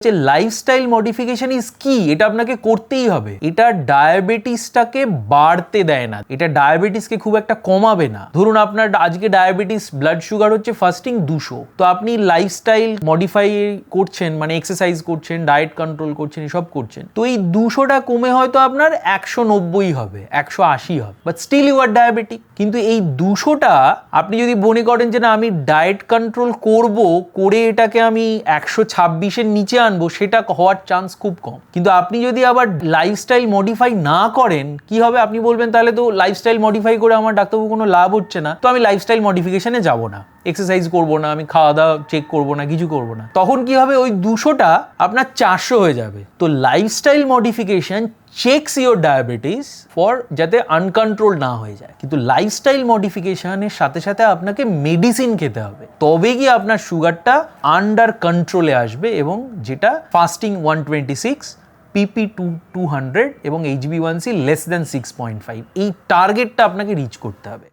যে lifestyle modification is কি, এটা আপনাকে করতেই হবে। এটা ডায়াবেটিসটাকে বাড়তে দেয় না, এটা ডায়াবেটিসকে খুব একটা কমাবে না। ধরুন আপনার আজকে ডায়াবেটিস, ব্লাড সুগার হচ্ছে ফাস্টিং 200, তো আপনি লাইফস্টাইল মডিফাই করছেন, মানে এক্সারসাইজ করছেন, ডায়েট কন্ট্রোল করছেন, এসব করছেন, তো এই 200টা কমে হয়তো আপনার 190 হবে, 180 হবে, but still you are diabetic. কিন্তু এই 200টা আপনি যদি মনে করেন যে না আমি ডায়েট কন্ট্রোল করব, করে এটাকে আমি 126-এর নিচে আনবো, সেটা হওয়ার চান্স খুব কম। কিন্তু আপনি যদি আবার লাইফস্টাইল মডিফাই না করেন, কি হবে? আপনি বলবেন তাহলে তো লাইফস্টাইল মডিফাই করে আমার ডাক্তারবাবু কোনো লাভ হচ্ছে না, তো আমি লাইফস্টাইল মডিফিকেশনে যাব না, এক্সারসাইজ করবো না, আমি খাওয়া দাওয়া চেক করবো না, কিছু করবো না। তখন কি হবে? ওই 200টা আপনার 400 হয়ে যাবে। তো lifestyle modification checks your diabetes for যাতে আনকন্ট্রোল না হয়ে যায়। কিন্তু লাইফস্টাইল মডিফিকেশনের সাথে সাথে আপনাকে মেডিসিন খেতে হবে, তবে গিয়ে আপনার সুগারটা আন্ডার কন্ট্রোলে আসবে, এবং যেটা ফাস্টিং 126, পিপি 200 এবং HbA1c < 6.5, এই টার্গেটটা আপনাকে রিচ করতে হবে।